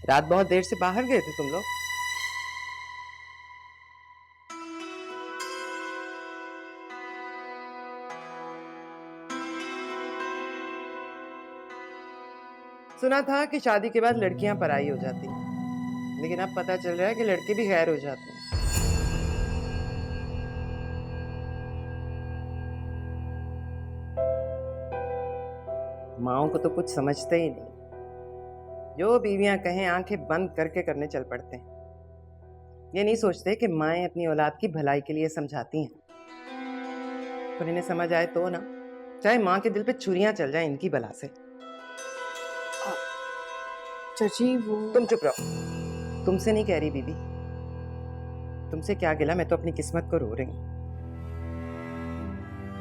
रात बहुत देर से बाहर गए थे तुम लोग? सुना था कि शादी के बाद लड़कियां पराई हो जाती हैं, लेकिन अब पता चल रहा है कि लड़के भी गैर हो जाते हैं। माओ को तो कुछ समझते ही नहीं, जो बीवियां कहें आंखें बंद करके करने चल पड़ते हैं। ये नहीं सोचते कि माएं अपनी औलाद की भलाई के लिए समझाती हैं। पर इन्हें समझ आए तो ना, चाहे माँ के दिल पे छुरियां चल जाएं इनकी बला से। चाची वो तुम चुप रहो, तुमसे नहीं कह रही बीबी। तुमसे क्या गिला, मैं तो अपनी किस्मत को रो रही हूँ।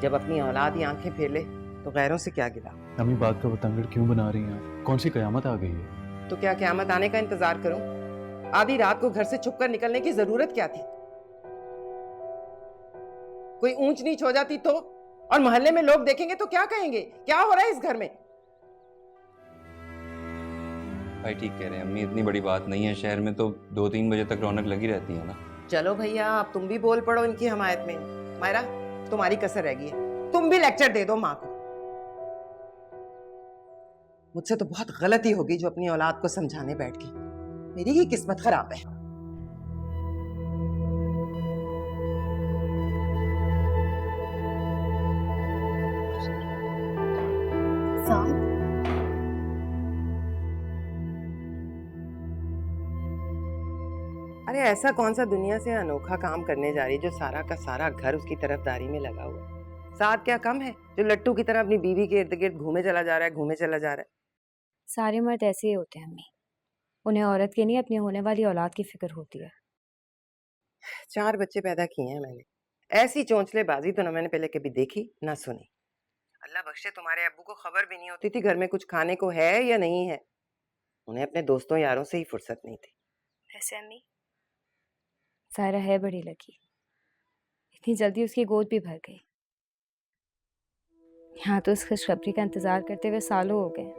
जब अपनी औलाद ही आंखें फेर ले तो गैरों से क्या गिला। अम्मी बात का बतंगड़ क्यों बना रही हैं? कौन सी कयामत आ गई है? तो क्या क़यामत आने का इंतजार करूं? आधी रात को घर से छुपकर निकलने की जरूरत क्या थी? कोई ऊंच नीच हो जाती तो, और मोहल्ले में लोग देखेंगे तो क्या कहेंगे? क्या हो रहा है इस घर में? भाई ठीक कह रहे हैं अम्मी, इतनी बड़ी बात नहीं है। शहर में तो 2-3 बजे तक रौनक लगी रहती है ना। चलो भैया, अब तुम भी बोल पड़ो इनकी हमायत में। मायरा, तुम्हारी कसर रह गई है, तुम भी लेक्चर दे दो माँ को। मुझसे तो बहुत गलती होगी जो अपनी औलाद को समझाने बैठ गई। मेरी ही किस्मत खराब है। अरे ऐसा कौन सा दुनिया से अनोखा काम करने जा रही जो सारा का सारा घर उसकी तरफदारी में लगा हुआ है? साथ क्या कम है जो लट्टू की तरह अपनी बीवी के इर्द गिर्द घूमे चला जा रहा है, घूमे चला जा रहा है। सारे मर्द ऐसे ही होते हैं अम्मी, उन्हें औरत की नहीं अपनी होने वाली औलाद की फिक्र होती है। 4 बच्चे पैदा किए हैं मैंने, ऐसी चोंचलेबाजी तो ना मैंने पहले कभी देखी ना सुनी। अल्लाह बख्शे तुम्हारे अब्बू को खबर भी नहीं होती थी घर में कुछ खाने को है या नहीं है। उन्हें अपने दोस्तों यारों से ही फुर्सत नहीं थी। वैसे अम्मी, सायरा है बड़ी लकी, इतनी जल्दी उसकी गोद भी भर गई। यहाँ तो उस खुशखबरी का इंतजार करते हुए सालों हो गए।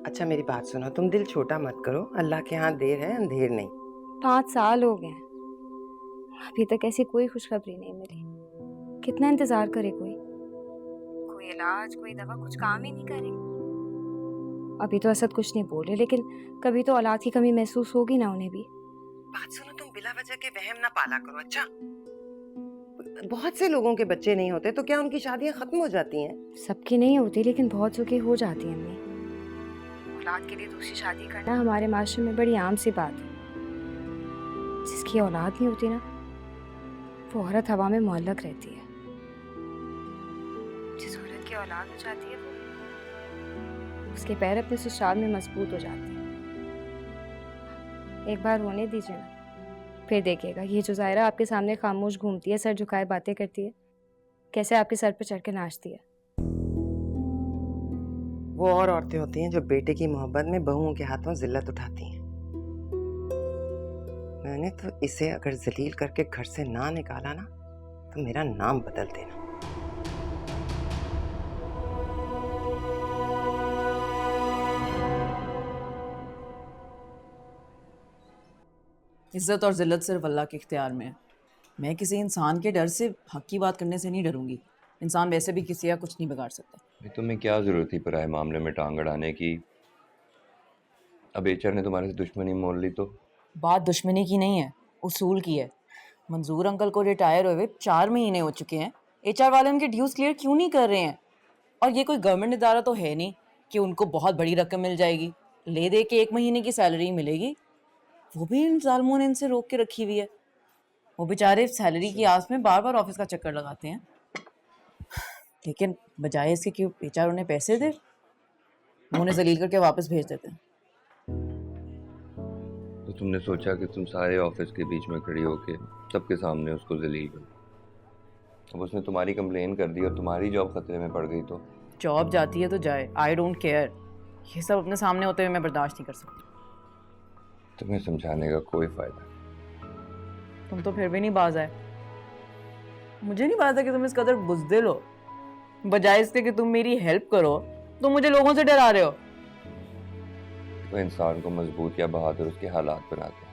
अच्छा मेरी बात सुनो, तुम दिल छोटा मत करो, अल्लाह के यहाँ देर है अंधेर नहीं। 5 साल हो गए, अभी तक ऐसी कोई खुशखबरी नहीं मिली। कितना इंतजार करे कोई इलाज कोई दवा कुछ काम ही नहीं करे। अभी तो असद कुछ नहीं बोले, लेकिन कभी तो औलाद की कमी महसूस होगी ना उन्हें भी। बात सुनो, तुम बिला वजह के वहम ना पाला करो। अच्छा, बहुत से लोगों के बच्चे नहीं होते तो क्या उनकी शादियां खत्म हो जाती हैं? सबकी नहीं होती, लेकिन बहुत सौ की हो जाती है अम्मी। औलाद के लिए दूसरी शादी करना हमारे माशरे में बड़ी आम सी बात है। जिसकी औलाद नहीं होती ना, वो औरत हवा में मुअल्लक रहती है। जिस औरत की औलाद हो जाती है, वो उसके पैर अपने ससुराल में मजबूत हो जाते हैं। एक बार होने दीजिए ना, फिर देखिएगा ये जो ज़ायरा आपके सामने खामोश घूमती है, सर झुकाए बातें करती है, कैसे आपके सर पर चढ़ के नाचती है। वो और औरतें होती हैं जो बेटे की मोहब्बत में बहुओं के हाथों जिल्लत उठाती हैं। मैंने तो इसे अगर जलील करके घर से ना निकाला ना, तो मेरा नाम बदल देना। इज्जत और जिल्लत सिर्फ अल्लाह के इख्तियार में है। मैं किसी इंसान के डर से हक की बात करने से नहीं डरूंगी। इंसान वैसे भी किसी का कुछ नहीं बिगाड़ सकता। तुम्हें क्या ज़रूरत थी पराए मामले में टांग अड़ाने की? अब एचआर ने तुम्हारे से दुश्मनी मोल ली तो? बात दुश्मनी की नहीं है, उसूल की है। मंजूर अंकल को रिटायर हुए 4 महीने हो चुके हैं। एचआर वाले उनके ड्यूज क्लियर क्यों नहीं कर रहे हैं? और ये कोई गवर्नमेंट इदारा तो है नहीं कि उनको बहुत बड़ी रकम मिल जाएगी, ले दे के 1 महीने की सैलरी मिलेगी। वो भी इन जालमों ने इनसे रोक के रखी हुई है। वो बेचारे सैलरी की आस में बार बार ऑफिस का चक्कर लगाते हैं, लेकिन बजाय इसके कि एचआर उन्हें पैसे दे, वो उन्हें जलील करके वापस भेज देते हैं। तो तुमने सोचा कि तुम सारे ऑफिस के बीच में खड़ी होके सबके सामने उसको जलील कर, अब उसने तुम्हारी कंप्लेन कर दी और तुम्हारी जॉब खतरे में पड़ गई तो? जॉब जाती है तो जाए, आई डोंट केयर। ये सब अपने सामने होते हुए मैं बर्दाश्त नहीं कर सकती। तुम्हें समझाने का कोई फायदा नहीं। तुम तो फिर भी नहीं बाज आए। मुझे नहीं पता था कि तुम इस कदर बुज़दिल हो। बजाय इसके कि तुम मेरी हेल्प करो, तुम मुझे लोगों से डरा रहे हो। वो इंसान को मजबूत या बहादुर उसके हालात बनाते हैं।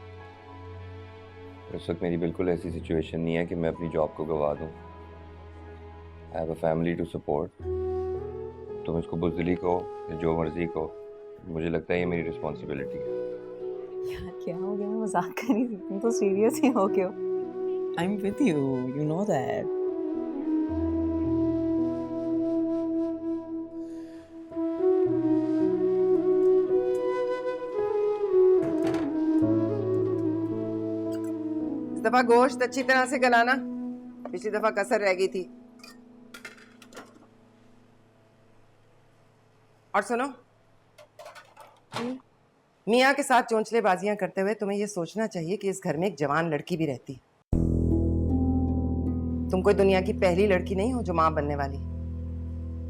इस वक्त मेरी बिल्कुल ऐसी सिचुएशन नहीं है कि मैं अपनी जॉब को गवा दूँ। I have a family to support. तुम इसको बुज़दिली को या जो मर्जी को, मुझे लगता है ये मेरी रिस्पॉन्सिबिलिटी है। यार क्या हो गया, मैं मजाक कर रही थी, तुम तो सीरियस ही हो गए हो। I am with you, you know that. इस दफा गोश्त अच्छी तरह से गलाना, पिछली दफा कसर रह गई थी। और सुनो, मियाँ के साथ चोंचलेबाजियां करते हुए तुम्हें यह सोचना चाहिए कि इस घर में एक जवान लड़की भी रहती है। तुम कोई दुनिया की पहली लड़की नहीं हो जो माँ बनने वाली।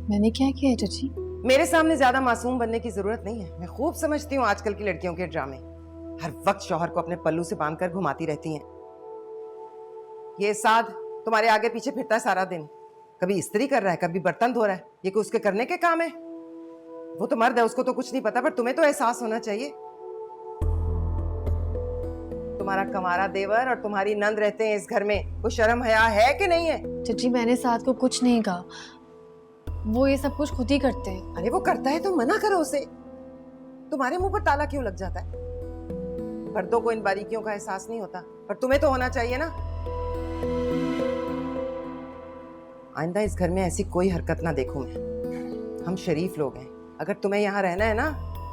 मैंने क्या किया है चाची? मेरे सामने ज्यादा मासूम बनने की जरूरत नहीं है। मैं खूब समझती हूँ आजकल की लड़कियों के ड्रामे। हर वक्त शौहर को अपने पल्लू से बांधकर घुमाती रहती हैं। ये साध तुम्हारे आगे पीछे फिरता है सारा दिन, कभी इस्त्री कर रहा है, कभी बर्तन धो रहा है। ये कोई उसके करने के काम है? वो तो मर्द है, उसको तो कुछ नहीं पता, पर तुम्हें तो एहसास होना चाहिए। तुम्हारा कमारा देवर और तुम्हारी नंद रहते हैं इस घर में, कोई शर्म हया है कि नहीं है? चाची मैंने साथ को कुछ नहीं कहा, वो ये सब कुछ खुद ही करते हैं। अरे वो करता है तो मना करो उसे। तुम्हारे मुंह पर ताला क्यों लग जाता है? मर्दों को इन बारीकियों का एहसास नहीं होता, पर तुम्हें तो होना चाहिए ना। आइंदा इस घर में ऐसी कोई हरकत ना देखूं मैं। हम शरीफ लोग हैं, अगर तुम्हें यहाँ रहना है ना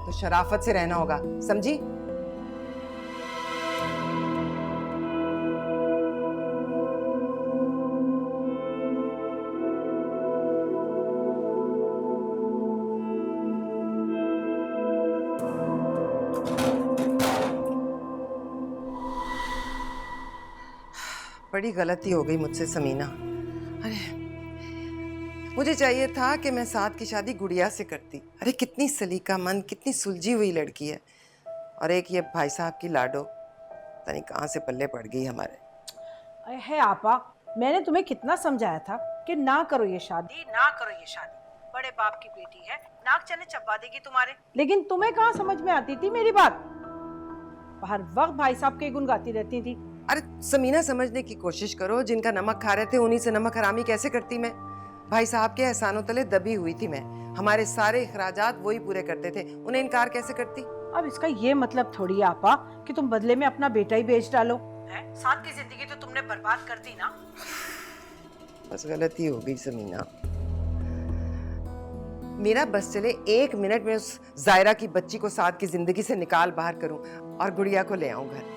तो शराफत से रहना होगा, समझी? बड़ी गलती हो गई मुझसे समीना। अरे मुझे चाहिए था कि मैं साथ की शादी गुड़िया से करती। अरे कितनी सलीकामंद, कितनी सुलझी हुई लड़की है। और एक ये भाई साहब की लाडो, पता नहीं कहाँ से पल्ले पड़ गई हमारे। अरे है आपा, मैंने तुम्हें कितना समझाया था कि ना करो ये शादी, ना करो ये शादी। बड़े बाप की बेटी है, नाक चने चबा देगी तुम्हारे। लेकिन तुम्हें कहाँ समझ में आती थी मेरी बात? हर वक्त भाई साहब के गुण गाती रहती थी। अरे समीना समझने की कोशिश करो, जिनका नमक खा रहे थे उन्हीं से नमक हरामी कैसे करती मैं? भाई साहब के एहसानों तले दबी हुई थी मैं। हमारे सारे इखराजात वही पूरे करते थे, उन्हें इनकार कैसे करती? अब इसका ये मतलब थोड़ी है आपा कि तुम बदले में अपना बेटा ही बेच डालो। है? साथ की जिंदगी तो तुमने बर्बाद कर दी ना। बस गलती हो गई समीना। मेरा बस चले 1 मिनट में उस जायरा की बच्ची को साथ की जिंदगी से निकाल बाहर करूं और गुड़िया को ले आऊं घर।